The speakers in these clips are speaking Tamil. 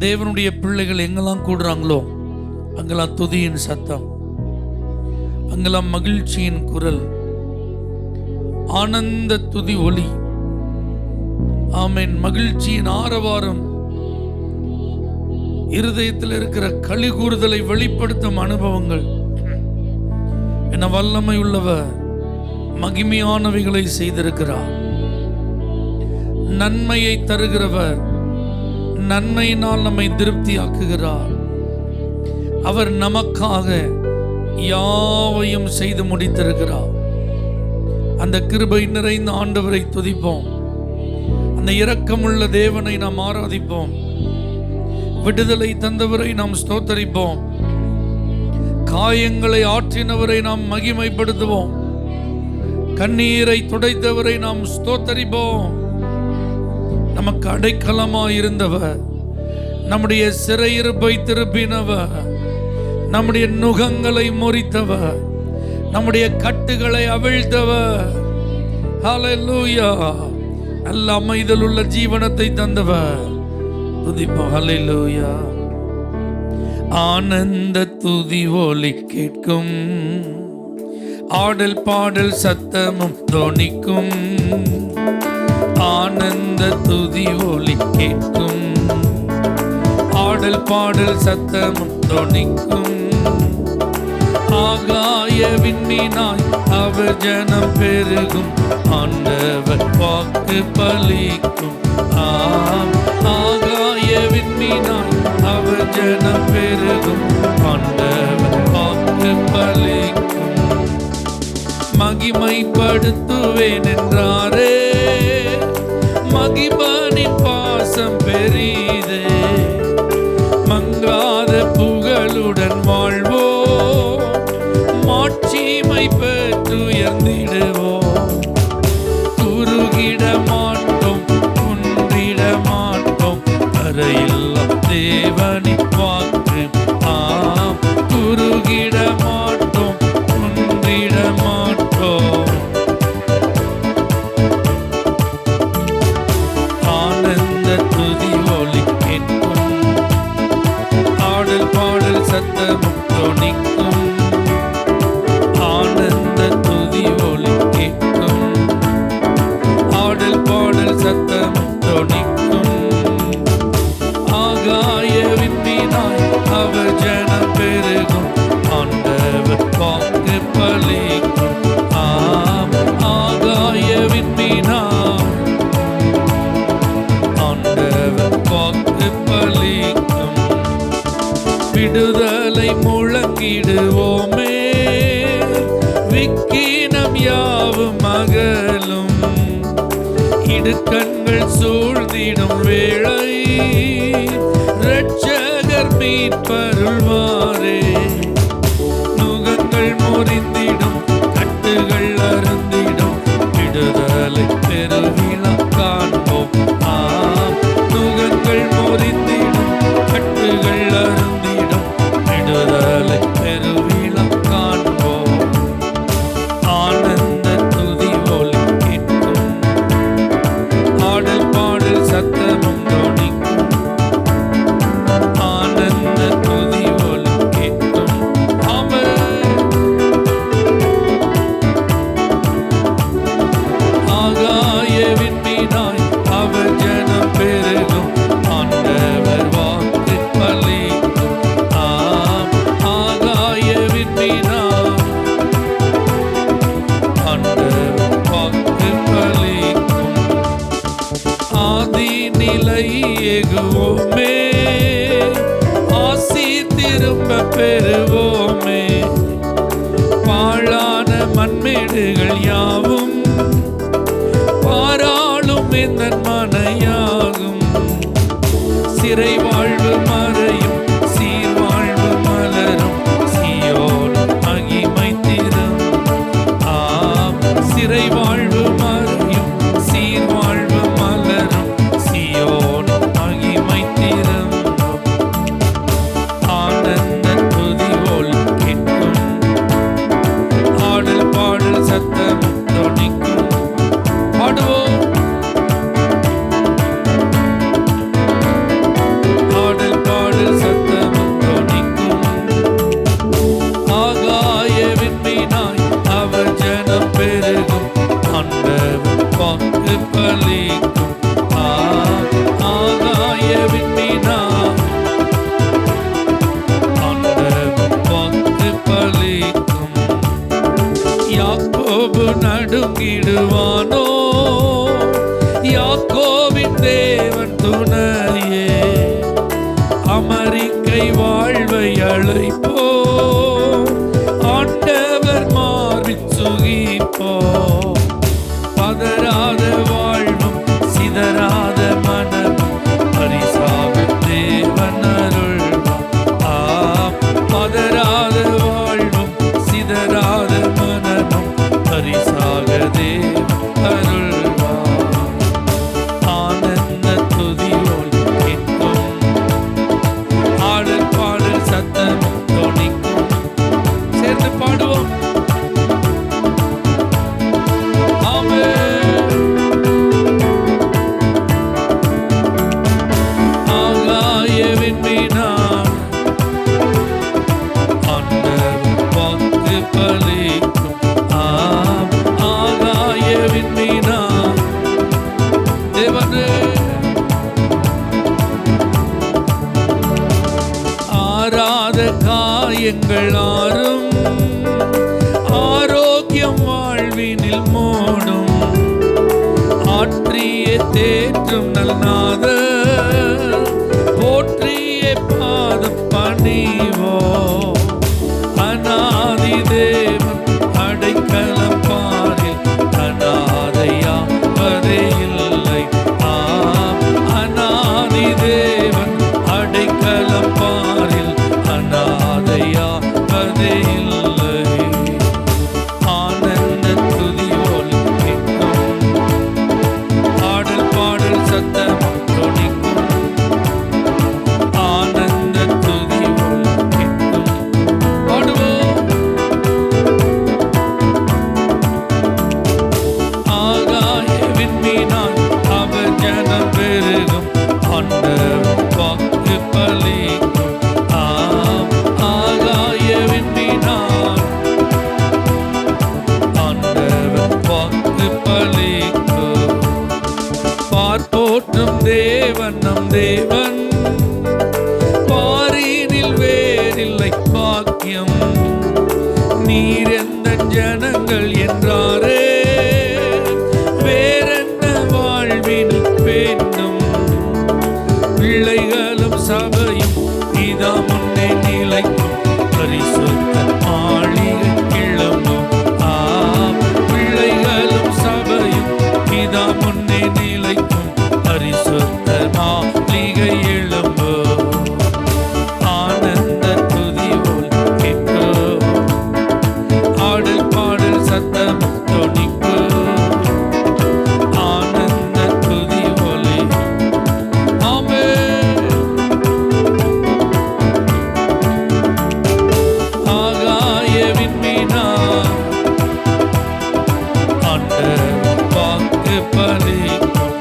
தேவனுடைய பிள்ளைகள் எங்கெல்லாம் கூடுறாங்களோ அங்கெல்லாம் துதியின் சத்தம், அங்கெல்லாம் மகிழ்ச்சியின் குரல், ஆனந்த துதி ஒலி. ஆமென். மகிழ்ச்சியின் ஆரவாரம், இருதயத்தில் இருக்கிற களி கூறுதலை வெளிப்படுத்தும் அனுபவங்கள். என வல்லமை உள்ளவர் மகிமையானவைகளை செய்திருக்கிறார். நன்மையை தருகிறவர் நன்மையினால் நம்மை திருப்தியாக்குகிறார். அவர் நமக்காக யாவையும் செய்து முடித்திருக்கிறார். அந்த கிருபை நிறைந்த ஆண்டவரை துதிப்போம். அந்த இரக்கமுள்ள தேவனை நாம் ஆராதிப்போம். விடுதலை தந்தவரை நாம் ஸ்தோத்தரிப்போம். காயங்களை ஆற்றினவரை நாம் மகிமைப்படுத்துவோம். கண்ணீரை துடைத்தவரை நாம் ஸ்தோத்தரிப்போம். நமக்கு அடைக்கலமாயிருந்தவர், நம்முடைய சிறையிருப்பை திருப்பினவர், நம்முடைய நுகங்களை முறித்தவர், நம்முடைய கட்டுகளை அவிழ்த்தவர். ஹல்லேலூயா. நல்ல அமைதல் உள்ள ஜீவனத்தை தந்தவர். துதிப்போம். ஹல்லேலூயா. ஆனந்த துதி ஒலி கேட்கும், ஆடல் பாடல் சத்தமும் தொனிக்கும். ஆனந்த துதி ஒலி கேட்கும், ஆடல் பாடல் சத்தமும் தொனிக்கும். ஆகாய விண்மீனாய் அவர் ஜனம் பெருகும், ஆண்டவர் வாக்கு பலிக்கும். ஆகாய விண்மீனாய் அவர் ஜனம் பெருகும், ஆண்டவர் வாக்கு பலிக்கும். மகிமைப்படுத்துவேன் என்றாரே, மகிமானின் பாசம் பெரிதே. மங்காத புகழுடன் வாழ்வோ, மாட்சிமை பெற்றுயர்ந்திடுவோம். குறுகிட மாட்டோம், குன்றிட மாட்டோம், கரையில்லா தேவனின் வாக்கு. குறுகிட மாட்டோம், குன்றிட மாட்டோம். ஆனந்த துதி ஒலி கேட்கும், ஆடல் பாடல் சத்தமும் தொனிக்கும். ஆனந்த துதி ஒலி கேட்கும், ஆடல் பாடல் சத்தமும் தொனிக்கும். ஆகாய விண்மீனாய் அவர் ஜனம் பெருகும், ஆண்டவர் வாக்கு பலிக்கும். ஆகாய விண்மீனாய் ஆண்டவர் வாக்கு பலிக்கும். விடுதலை முழங்கிடுவோமே, விக்கினம் யாவும் அகலும். இடுக்கண்கள் சூழ்ந்திடும் வேளை, இரட்சகர் மீட்பருள்வாரே. நுகங்கள் முறிந்திடும், கட்டுகள் அருந்திடும், விடுதலை பெருவிழா காண்போம். நுகங்கள் முறிந்திடும், கட்டுகள் அருந்திடும், விடுதலை பெருவிழா காண்போம். ஆனந்த துதி ஒலி கேட்கும், ஆடல் பாடல் சத்தமும் தொனிக்கும். ஆனந்த துதி ஒலி கேட்கும். ஆகாய விண்மீனாய் அவர் ஜனம் பெருகும், ஆண்டவர் வாக்கு பலிக்கும். ஆகாய விண்மீனாய் ஆண்டவர் வாக்கு பலிக்கும். ஆதி நிலை எகுவோமே, ஆசி திரும்ப பெறுவோமே. பாழான மண்மேடுகள் யாவும் பாராளும் இந்த மனையாகும். சிறை வாழ்வு மறையும், சீர் வாழ்வு மலரும், சீயோன் மகிமை திரும். சிறை வாழ்வு மறையும், சீர் வாழ்வு மலரும், சீயோன் மகிமை திரும். ஆனந்த துதி ஒலி கேட்கும், ஆடல் பாடல் சத்தமும் தொனிக்கும். பாடுவோம். அழைப்போம் ஆண்டவர் மாறிச் சுகிப்போம். பதறாத வாழ்வும் சிதறாத மனமும் பரிசாக தேவன் அருள்வார். பதறாத வாழ்வும் சிதறாத மனமும் பரிசாக தேவன் அருள்வார். ஆனந்த துதியோல் கேட்கும் ஆடல் பாடல் சத்தம் தொனிக்கும். சேர்ந்து பாடுவோம். ஆகாய விண்மீனார் ஆண்டவர் வாக்கு பலிக்கும். ஆகாய விண்மீனார் தேவனே ஆறாத காயங்கள் ஆறும் ஆரோக்கியம் வாழ்வினில் மோடும். ஆற்றிய தேற்றும் நல்நாத போற்றிய பாதம் பணிவோ. அநாதி தேவன் அடைக்கலம் பாரில் அநாதையாவதே இல்லை. அநாதி தேவன் அடைக்கலம் பாரில் அநாதையாவதே இல்லை. ஆனந்த துதியோல் கேட்கும் ஆடல் பாடல் சத்தம் தொனிக்கும். ஆனந்த துதியோல் கேட்கும் பாடுவோம். ஆகாய விண்மீனார் அவர் ஜனம் பெருகும். ஆண்டவர் வாக்கு பலிக்கும். ஆகாய விண்மீனார் ஆண்டவர் வாக்கு பலிக்கும். பார்ப்போற்றும் தேவன் நம் தேவன் பாரினில் வேறில்லை பாக்கியம். நீர் எந்த ஜனங்கள் என்றாரே வேறென்ன வாழ்வின் வேண்டும். பிள்ளைகளும் சபையும் இதா முன்னே நிலைக்கும். பரிசுத்த மாளிகை கிளம்பும். பிள்ளைகளும் சபையும் இதா முன்னே நிலைக்கும். பரிசுத்த மாளிகை எழும்பும். ஆனந்த துதியோல் கேட்கும் ஆடல் பாடல் சத்தம் தொனிக்கும். ஆனந்த துதியோலே ஆமென். ஆகாய விண்மீனார் ஆண்டவர் வாக்கு பலிக்கும்.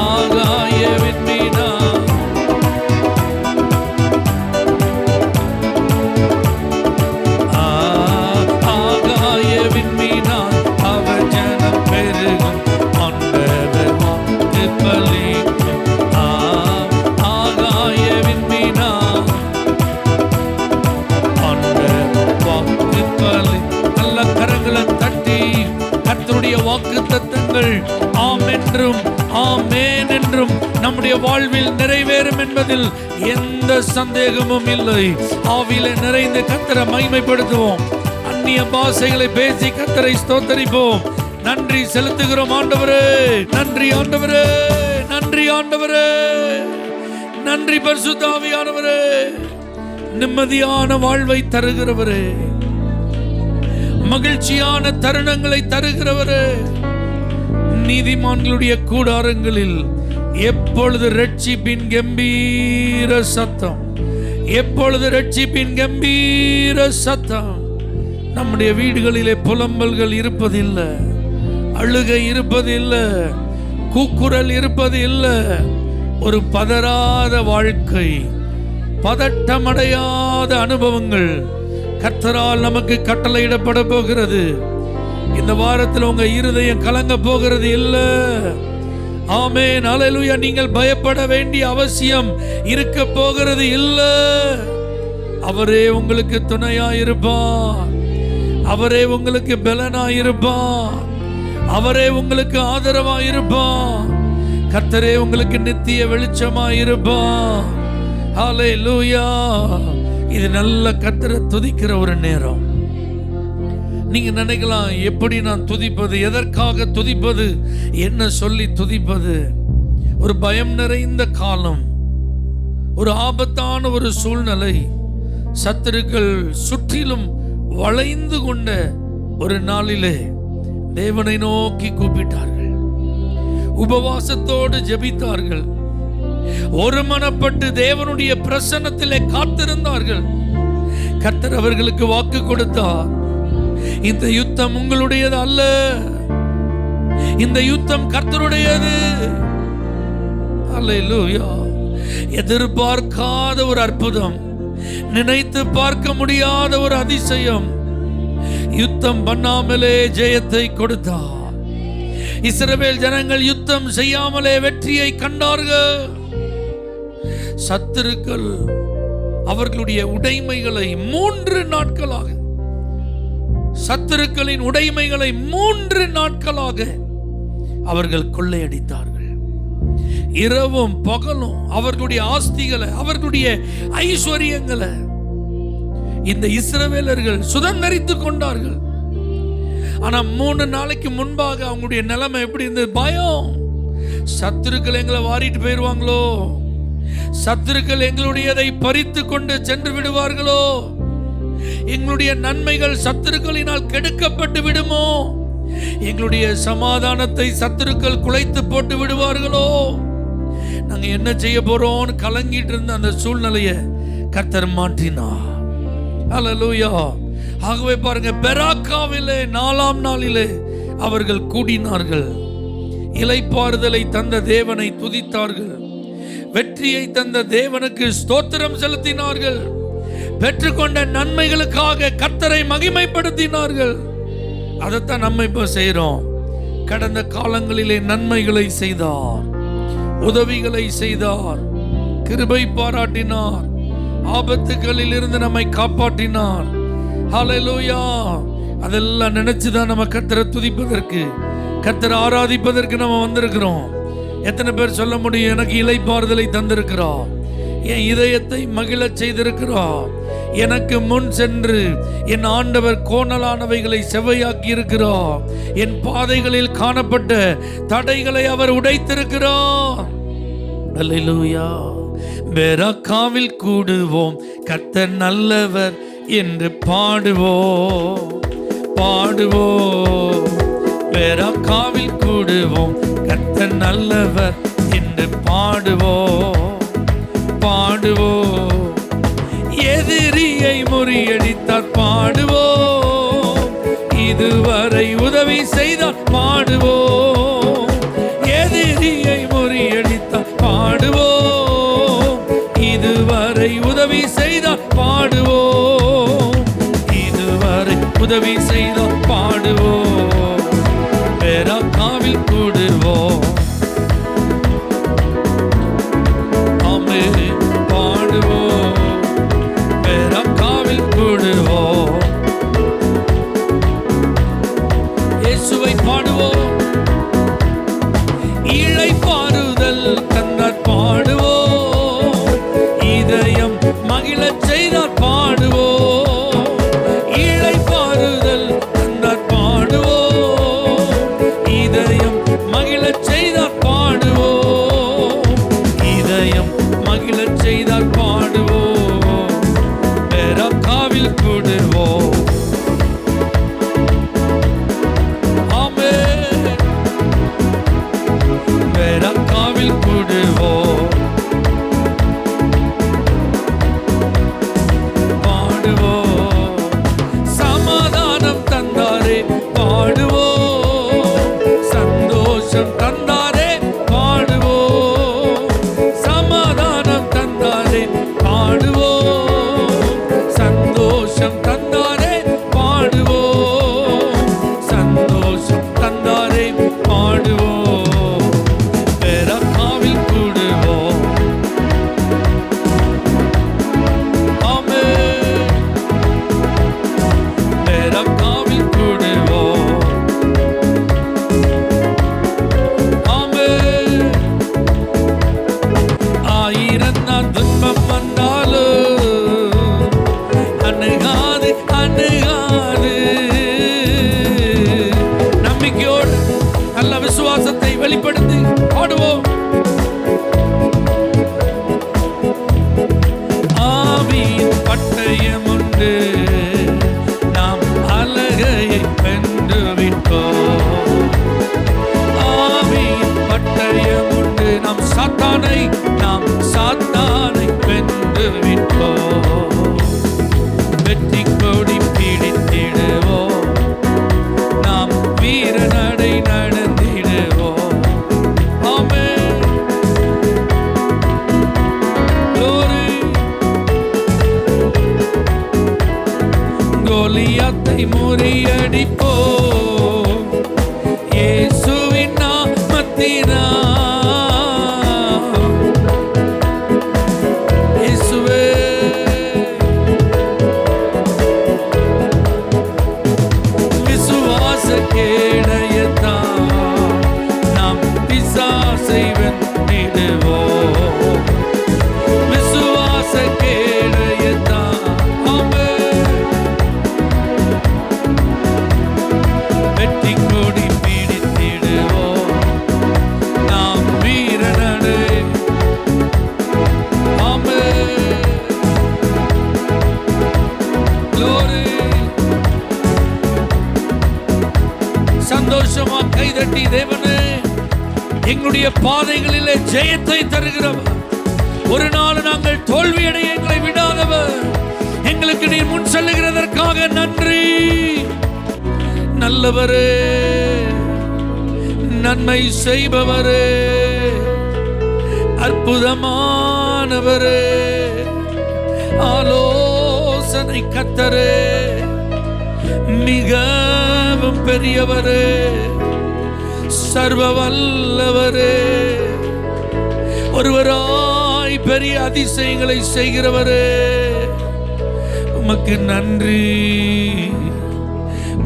ஆகாய விண்மீனார் ஆகாய விண்மீனார் அவர் ஜனம் பெருகும். ஆண்டவர் வாக்கு பலிக்கும். ஆகாய விண்மீனார் ஆண்டவர் வாக்கு பலி. நல்ல கரங்களை தட்டி கர்த்தருடைய வாக்கு தத்தங்கள் ஆம் என்றும் ஆமேன் என்றும் நம்முடைய வாழ்வில் நிறைவேறும் என்பதில் எந்த சந்தேகமும் இல்லை. ஆவியிலே நிறைந்து கர்த்தரை மகிமைப்படுத்துவோம். அந்நிய பாஷைகளை பேசி கர்த்தரை ஸ்தோத்தரிப்போம். நன்றி செலுத்துகிறோம் ஆண்டவரே. நன்றி ஆண்டவரே. நன்றி ஆண்டவரே. நன்றி பரிசுத்த ஆவியானவரே. நிம்மதியான வாழ்வை தருகிறவரே, மகிழ்ச்சியான தருணங்களை தருகிறவரே, நீதிமான்களுடைய கூடாரங்களில் எப்பொழுது ரட்சிப்பின் கம்பீர சத்தம், எப்பொழுது ரட்சிப்பின் கம்பீர சத்தம். நம்முடைய வீடுகளிலே புலம்பல்கள் இருப்பதில்லை, அழுகை இருப்பதில்லை, கூக்குரல் இருப்பதில்லை. ஒரு பதறாத வாழ்க்கை, பதட்டமடையாத அனுபவங்கள் கர்த்தரால் நமக்கு கட்டளையிடப்பட போகிறது. இந்த வாரத்தில் உங்க இருதயம் கலங்க போகிறது இல்லை. ஆமென், அல்லேலூயா. நீங்கள் பயப்பட வேண்டிய அவசியம் இருக்க போகிறது இல்லை. அவரே உங்களுக்கு துணையாயிருப்பார், அவரே உங்களுக்கு பலனாயிருப்பார், அவரே உங்களுக்கு ஆதரவாயிருப்பார். கர்த்தரே உங்களுக்கு நித்திய வெளிச்சமாயிருப்பார். ஹல்லேலூயா. இது நல்ல கர்த்தரை துதிக்கிற ஒரு நேரம். நீங்க நினைக்கலாம், எப்படி நான் துதிப்பது, எதற்காக துதிப்பது, என்ன சொல்லி துதிப்பது? ஒரு பயம் நிறைந்த காலம், ஒரு ஆபத்தான ஒரு சூழ்நிலை, சத்துருக்கள் சுற்றிலும் வளைந்து கொண்ட ஒரு நாளிலே தேவனை நோக்கி கூப்பிட்டார்கள், உபவாசத்தோடு ஜெபித்தார்கள், ஒருமனப்பட்டு தேவனுடைய பிரசன்னத்திலே காத்திருந்தார்கள். கர்த்தர் அவர்களுக்கு வாக்கு கொடுத்தார், இந்த யுத்தம் உங்களுடையது அல்ல, இந்த யுத்தம் கர்த்தருடையது. அல்லேலூயா. எதிர்பார்க்காத ஒரு அற்புதம், நினைத்து பார்க்க முடியாத ஒரு அதிசயம், யுத்தம் பண்ணாமலே ஜெயத்தை கொடுத்தார். இஸ்ரவேல் ஜனங்கள் யுத்தம் செய்யாமலே வெற்றியை கண்டார்கள். சத்துருக்கள் அவர்களுடைய உடைமைகளை 3 நாட்களாக, சத்துருக்களின் உடைமைகளை 3 நாட்களாக அவர்கள் கொள்ளையடித்தார்கள். இரவும் பகலும் அவர்களுடைய ஆஸ்திகளை, அவர்களுடைய ஐஸ்வர்யங்களை இந்த இஸ்ரவேலர்கள் சுதந்தரித்துக் கொண்டார்கள். ஆனா 3 நாளைக்கு முன்பாக அவங்களுடைய நிலைமை எப்படி இருந்தது? பயம். சத்துருக்கள் எங்களை வாரிட்டு போயிருவாங்களோ, சத்துருக்கள் எங்களுடையதை பறித்து கொண்டு சென்று விடுவார்களோ, எங்களுடைய நன்மைகள் சத்துருக்களினால் கெடுக்கப்பட்டு விடுமோ, எங்களுடைய சமாதானத்தை சத்துருக்கள் குலைத்து போட்டு விடுவார்களோ, நாங்க என்ன செய்ய போறோம்னு கலங்கிட்டு இருந்த அந்த சூழ்நிலையை கர்த்தர் மாற்றினார். அல்லேலூயா. ஆகவே பாருங்க, பெராக்காவிலே 4ஆம் நாளிலே அவர்கள் கூடினார்கள், இளைப்பாறுதலை தந்த தேவனை துதித்தார்கள், வெற்றியை தந்த தேவனுக்கு ஸ்தோத்திரம் செலுத்தினார்கள், பெற்றுக்கொண்ட நன்மைகளுக்காக கர்த்தரை மகிமைப்படுத்தினார்கள். அதைத்தான் நம்ம இப்ப செய்யறோம். கடந்த காலங்களிலே நன்மைகளை செய்தார், உதவிகளை செய்தார், கிருபை பாராட்டினார், ஆபத்துகளில் இருந்து நம்மை காப்பாற்றினார். ஹல்லேலூயா. அதெல்லாம் நினைச்சுதான் நம்ம கர்த்தரை துதிப்பதற்கு, கர்த்தரை ஆராதிப்பதற்கு நம்ம வந்திருக்கிறோம். எத்தனை பேர் சொல்ல முடியும், எனக்கு இளைப்பாறுதலை தந்திருக்கிறார், என் இதயத்தை மகிழச் செய்திருக்கிறார், எனக்கு முன் சென்று என் ஆண்டவர் கோணலானவைகளை செவ்வையாக்கி இருக்கிறார், என் பாதைகளில் காணப்பட்ட தடைகளை அவர் உடைத்திருக்கிறார். அல்லேலூயா. பெராக்காவில் கூடுவோம், கர்த்தர் நல்லவர் என்று பாடுவோம், பாடுவோம். பெராக்காவில் கூடுவோம், கர்த்தர் நல்லவர் என்று பாடுவோம், பாடுவோம். எதிரியை முறியடித்தார் பாடுவோம், இதுவரை உதவி செய்தார் பாடுவோம். எதிரியை முறியடித்தார் பாடுவோம், இதுவரை உதவி செய்தார் பாடுவோம், இதுவரை உதவி செய்தார் பாடுவோம். பெராக்காவில் கூடுவோம், ஆமே பாடுவோம். பெராக்காவில் கூடுவோம், இயேசுவை பாடுவோம். இளைப்பாறுதல் தந்தார் பாடுவோம், இதயம் மகிழச் செய்தார் பாடுவோம். இளைப்பாறுதல் தந்தார் பாடுவோம், பட்டயம் உண்டு, நாம் அலகையை வென்று விட்டோம். ஆவியின் பட்டயம் உண்டு, நாம் சாத்தானை வென்று விட்டோம். வெற்றி கொடி பிடித்திடுவோம், நாம் வீர நடை நடந்திடுவோம். ஆமென். Glory. கோலியாத்தை முறியடிப்போம் இயேசுவின் நாமத்தினால். இயேசுவே, விசுவாச கேடயத்தால் நாம் பிசாசை வென்றிடுவோம். விசுவாச கேடயத்தால் வெற்றி கொடி பிடித்திடுவோம், நாம் வீரனடை. ஆமென். Glory. சந்தோஷமா கைதட்டி, தேவனே எங்களுடைய பாதைகளிலே ஜெயத்தை தருகிறவர், ஒரு நாள் நாங்கள் தோல்வியடைய எங்களை விடாதவர், எங்களுக்கு நீர் முன் செல்லுகிறதற்காக நன்றி. நல்லவரே, நன்மை செய்பவரே, அற்புதமானவரே, ஆலோசனை கர்த்தரே, மிகவும் பெரியவரே, சர்வ வல்லவரே, ஒருவராய் பெரிய அதிசயங்களை செய்கிறவரே, உமக்கு நன்றி,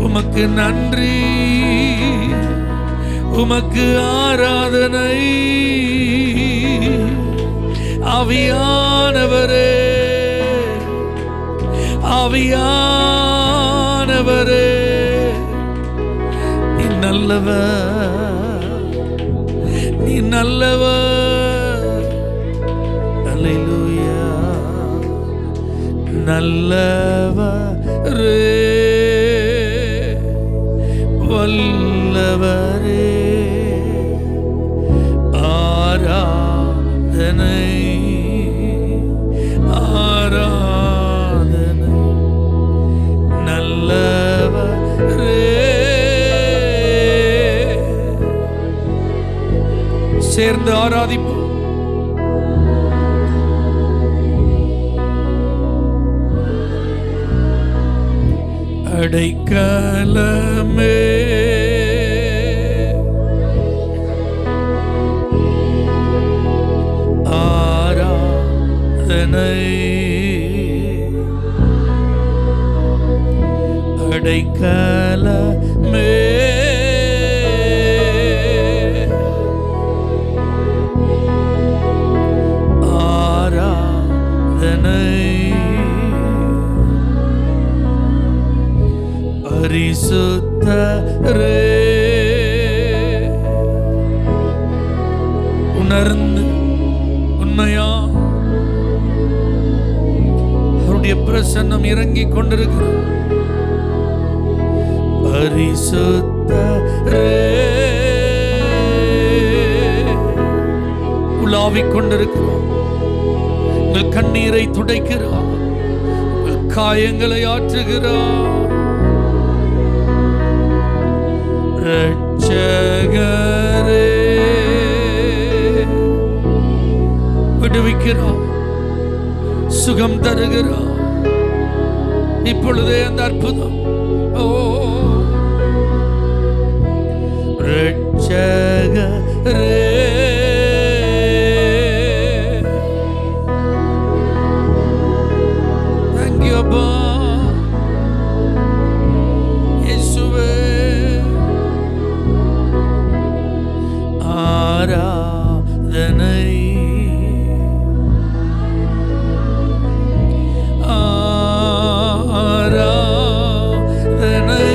உமக்கு நன்றி, உமக்கு ஆராதனை. ஆவியானவரே, ஆவியானவரே, நீ நல்லவர், நீ நல்லவர். அல்லேலூயா. நல்லவரே, வல்லவரே, ஆராதனை, ஆராதனை. நல்லவரே. சேர்ந்து ஆராதிப்போம். அடைக்கலமே, ஆராதனை, அடைக்கலமே, ஆராதனை. பரிசுத்தரே, உணர்ந்து உண்மையா அவருடைய பிரசன்னம் இறங்கிக் கொண்டிருக்கிறது. பரிசுத்தரே, உலாவிக் கொண்டிருக்கிறோம். உங்கள் கண்ணீரை துடைக்கிறார், உங்கள் காயங்களை ஆற்றுகிறார். ரட்சகரே, விடுவிக்கிறார், சுகம் தருகிறார். இப்பொழுதே அந்த அற்புதம். ஓ ரட்சகரே, thank you Abba. இயேசுவே, ஆராதனை, ஆராதனை.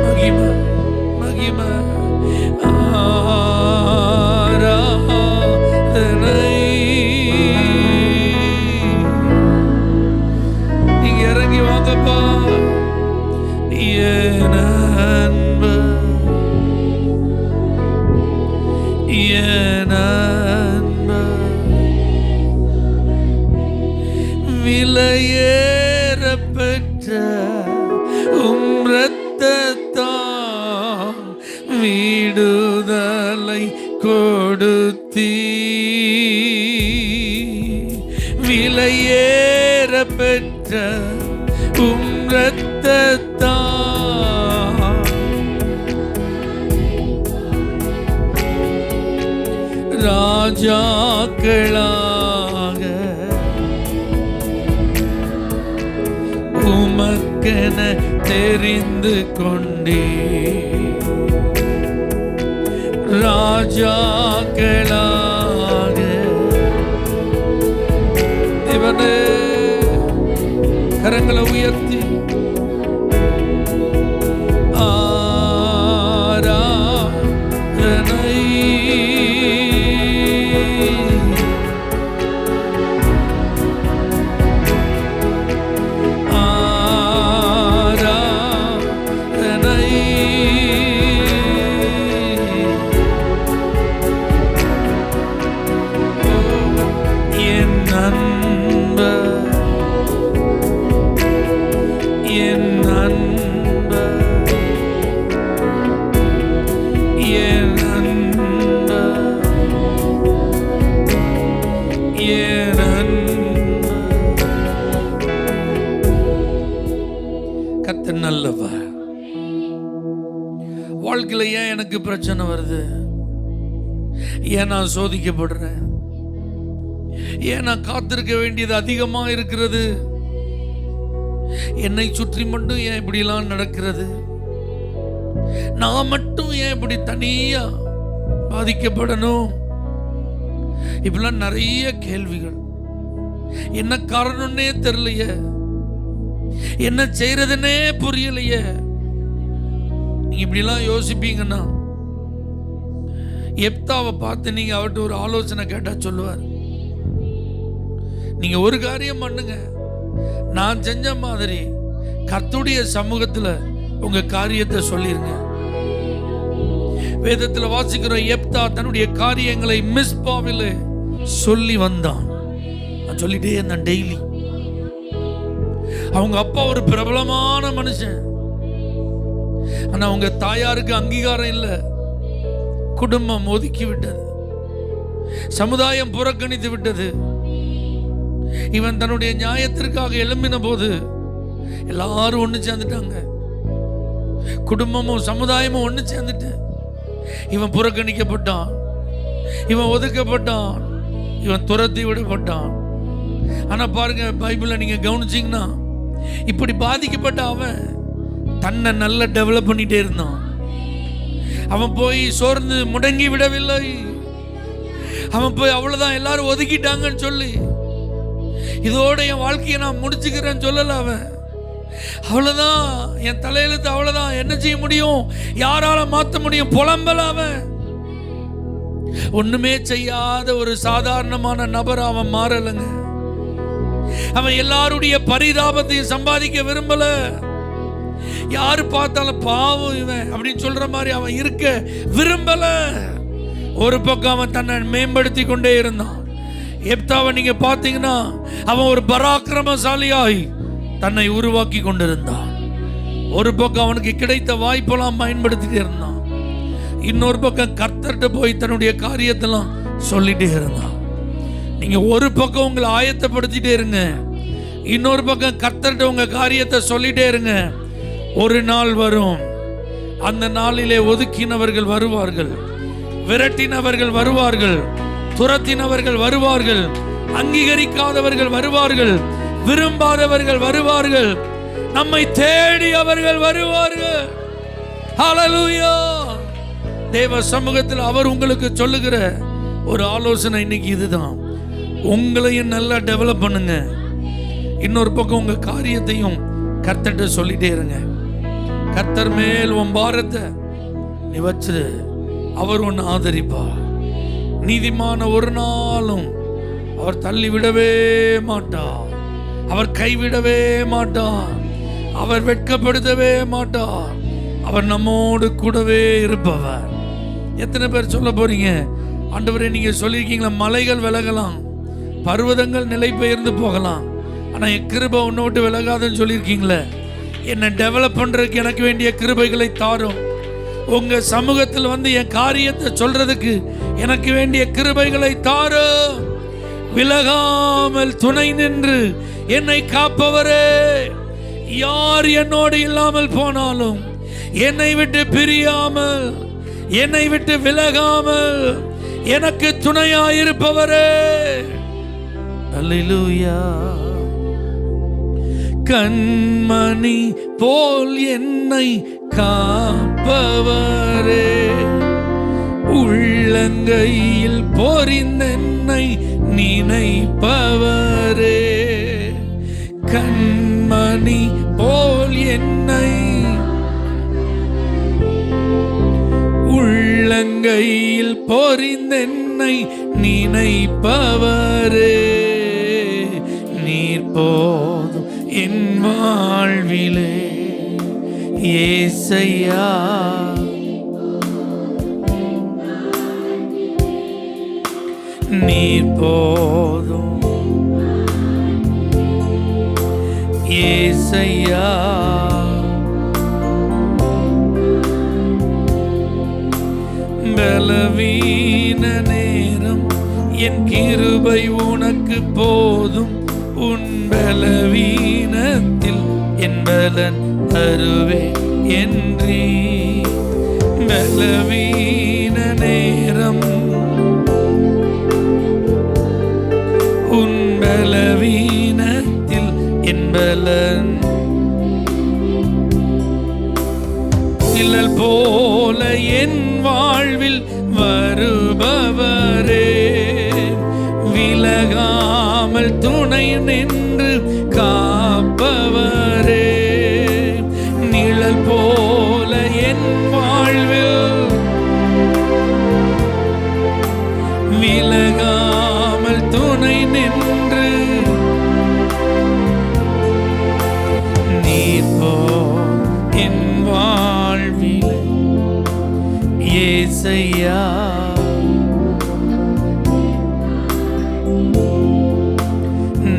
மகிமை, மகிமை, ஆராதனை. விலையேற பெற்ற உம் இரத்தத்தால் விடுதலை கொடுத்தீ. விலையேற பெற்ற உம் இரத்தத்தால் ராஜாக்களாக உமக்கென தெரிந்து கொண்டே. ராஜாக்களாக தேவனே கரங்களை உயர்த்தி ஆராதனை நல்லவர். வாழ்க்கையில ஏன் எனக்கு பிரச்சனை வருது? ஏன் நான் சோதிக்கப்படுறேன்? ஏன் நான் காத்திருக்க வேண்டியது அதிகமா இருக்கிறது? என்னை சுற்றி மட்டும் ஏன் இப்படிலாம் நடக்கிறது? நான் மட்டும் ஏன் இப்படி தனியா பாதிக்கப்படணும்? இப்படிலாம் நிறைய கேள்விகள். என்ன காரணம்னே தெரியலையே, என்ன செய்யறதுன்னே புரியலையே. நீங்க இப்படிலாம் யோசிப்பீங்கன்னா எப்தாவை பார்த்து நீங்க அவர்கிட்ட ஒரு ஆலோசனை கேட்டா சொல்லுவார், நீங்க ஒரு காரியம் பண்ணுங்க, நான் செஞ்ச மாதிரி கர்த்தருடைய சமூகத்துல உங்க காரியத்தை சொல்லிருங்க. வேதத்துல வாசிக்கிற எப்தா தன்னுடைய காரியங்களை மிஸ்பாவில் சொல்லி வந்தான். நான் சொல்லிட்டே இருந்தேன் டெய்லி. அவங்க அப்பா ஒரு பிரபலமான மனுஷன், ஆனா அவங்க தாயாருக்கு அங்கீகாரம் இல்லை. குடும்பம் ஒதுக்கி விட்டது, சமுதாயம் புறக்கணித்து விட்டது. இவன் தன்னுடைய நியாயத்திற்காக எழும்பின போது எல்லாரும் ஒண்ணு சேர்ந்துட்டாங்க. குடும்பமும் சமுதாயமும் ஒண்ணு சேர்ந்துட்டு இவன் புறக்கணிக்கப்பட்டான், இவன் ஒதுக்கப்பட்டான், இவன் துரத்தி விடப்பட்டான். ஆனா பாருங்க, பைபிளை நீங்க கவனிச்சீங்கன்னா இப்படி பாதிக்கப்பட்ட அவன் தன்னை நல்லா டெவலப் பண்ணிட்டே இருந்தான். அவன் போய் சோர்ந்து முடங்கி விடவில்லை. அவன் போய் அவ்வளவுதான் எல்லாரும் ஒதுக்கிட்டாங்கன்னு சொல்லி இதோட என் வாழ்க்கையை நான் முடிச்சுக்கிறேன்னு சொல்லல. அவன் அவ்வளவுதான், என் தலையெழுத்து அவ்வளவுதான், என்ன செய்ய முடியும், யாரால மாற்ற முடியும் புலம்பல. அவன் ஒண்ணுமே செய்யாத ஒரு சாதாரணமான நபர் அவன் மாறலங்க. அவன் எல்லாருடைய பரிதாபத்தையும் சம்பாதிக்க விரும்பல. யாரு பார்த்தாலும் பாவம் இவன் அப்படின்னு சொல்ற மாதிரி அவன் இருக்க விரும்பல. ஒரு பக்கம் அவன் தன்னை மேம்படுத்தி கொண்டே இருந்தான். எப்தாவை நீங்க பார்த்தீங்கன்னா அவன் ஒரு பராக்கிரமசாலியாய் தன்னை உருவாக்கி கொண்டிருந்தான். ஒரு பக்கம் அவனுக்கு கிடைத்த வாய்ப்பெல்லாம் பயன்படுத்திட்டே இருந்தான். இன்னொரு பக்கம் கர்த்தர்கிட்ட போய் தன்னுடைய காரியத்தெல்லாம் சொல்லிட்டே இருந்தான். நீங்க ஒரு பக்கம் உங்களை ஆயத்தப்படுத்திட்டே இருங்க, இன்னொரு பக்கம் கர்த்தர்கிட்ட உங்க காரியத்தை சொல்லிட்டே இருங்க. ஒரு நாள் வரும், அந்த நாளிலே ஒதுக்கினவர்கள் வருவார்கள், விரட்டினவர்கள் வருவார்கள், துரத்தினவர்கள் வருவார்கள், அங்கீகரிக்காதவர்கள் வருவார்கள், விரும்பாதவர்கள் வருவார்கள், நம்மை தேடி அவர்கள் வருவார்கள். ஹல்லேலூயா. தேவ சமூகத்தில் அவர் உங்களுக்கு சொல்லுகிற ஒரு ஆலோசனை இன்னைக்கு இதுதான். உங்களையும் நல்லா டெவலப் பண்ணுங்க, இன்னொரு பக்கம் உங்க காரியத்தையும் கர்த்தர்ட்ட சொல்லிட்டே இருங்க. கர்த்தர் மேல் உன் பாரத்தை நீ வச்சிரு, அவர் உன்னை ஆதரிப்பார். நீதிமான ஒரு நாளும் அவர் தள்ளி விடவே மாட்டார், அவர் கைவிடவே மாட்டார், அவர் வெட்கப்படுத்தவே மாட்டார். அவர் நம்மோடு கூடவே இருப்பவர். எத்தனை பேர் சொல்ல போறீங்க, ஆண்டவரே, நீங்க சொல்லியிருக்கீங்களா, மலைகள் விலகலாம், பர்வதங்கள் நிலை பெயர்ந்து போகலாம், ஆனா என் கிருபை உன்னை விட்டு விலகாதுன்னு சொல்லியிருக்கீங்களே. என்னை டெவலப் பண்றதுக்கு எனக்கு வேண்டிய கிருபைகளை தாரும். உங்க சமூகத்தில் வந்து என் காரியத்தை சொல்றதுக்கு எனக்கு வேண்டிய கிருபைகளை தாரும். விலகாமல் துணை நின்று என்னை காப்பவரே, யார் என்னோடு இல்லாமல் போனாலும், என்னை விட்டு பிரியாமல், என்னை விட்டு விலகாமல் எனக்கு துணையாயிருப்பவரே. அல்லேலூயா. கண்மணி போல் என்னை காப்பவரே, உள்ளங்கையில் பொறிந்தென்னை நினைப்பவரே. கண்மணி போல் என்னை உள்ளங்கையில் பொறிந்தென்னை நினைப்பவரே. நீர் போதும் என் வாழ்விலே ஏசையா. நீர் போதும் ஏசையா. பலவீன நேரம் என் கிருபை உனக்கு போதும், உன் பலவீனத்தில் என் பலன் தருவே என்றே. பலவீன நேரம் உன் பலவீனத்தில் என் பலன். நிழல் போல என் வாழ்வில் வருபவரே, விலகாமல் துணை நின்று காப்பவரே. நிழல் போல என் வாழ்வில் விலகாமல் துணை நின்று, நீர் போல் என் வாழ்விலே ஏசையா.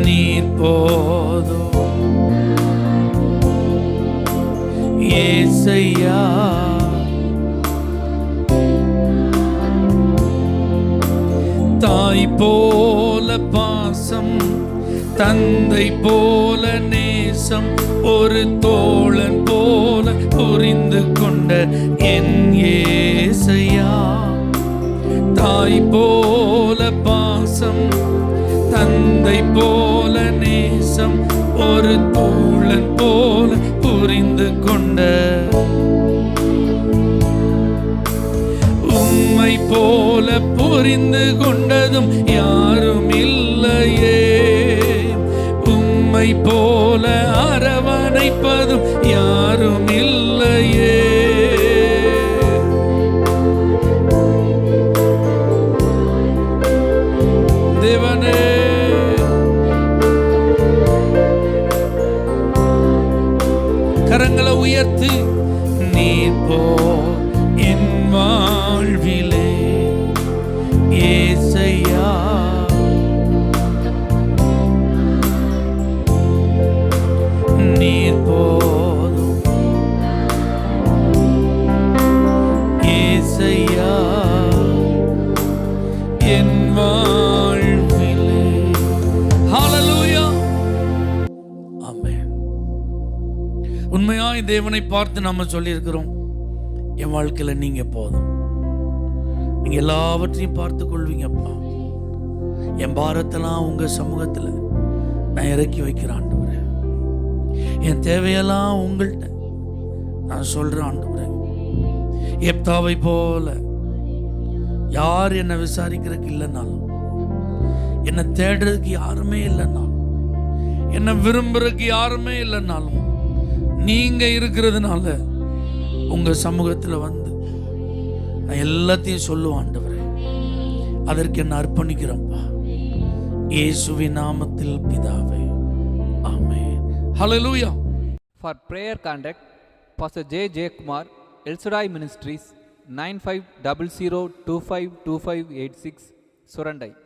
நீர் போதும் ஏசையா. தாய் போல பாசம், தந்தை போல நேசம், ஒரு தோழன் போல புரிந்து கொண்ட என் ஏசையா. தாய் போல பாசம், தந்தை போல நேசம், ஒரு தோழன் போல புரிந்து கொண்ட, உம்மை போல புரிந்து கொண்டதும் யாரும் இல்லையே. உம்மை போல அரவணைப்பதும் யாரும் இல்லையே. தேவனே, கரங்களை உயர்த்தி, நீர் போ என் வாழ்விலே ஏசையா. நீர் போதும் ஏசையா என் வாழ்விலே. ஹல்லேலூயா. ஆமென். உண்மையாய் தேவனை பார்த்து நாம சொல்லியிருக்கிறோம், என் வாழ்க்கையில நீங்க போதும், நீங்க எல்லாவற்றையும் பார்த்து கொள்வீங்கப்பா. என் பாரத்தெல்லாம் உங்க சமூகத்துல நான் இறக்கி வைக்கிறேன் ஆண்டவரே. என் தேவையெல்லாம் உங்கள்கிட்ட நான் சொல்றேன் ஆண்டவரே. எப்தாவை போல யார் என்னை விசாரிக்கிறதுக்கு இல்லைன்னாலும், என்னை தேடுறதுக்கு யாருமே இல்லைன்னாலும், என்னை விரும்புறதுக்கு யாருமே இல்லைன்னாலும், நீங்க இருக்கிறதுனால உங்க சமூகத்துல வந்து நான் எல்லாத்தையும் சொல்லுவேன் ஆண்டவரே. அதற்கு என்ன அர்ப்பணிக்கிறேன்ப்பா, இயேசுவின் நாமத்தில் பிதாவே, ஆமென். ஹல்லேலூயா. For prayer contact, Pastor J. Kumar, El Shaddai Ministries, 9500252586 Surandai.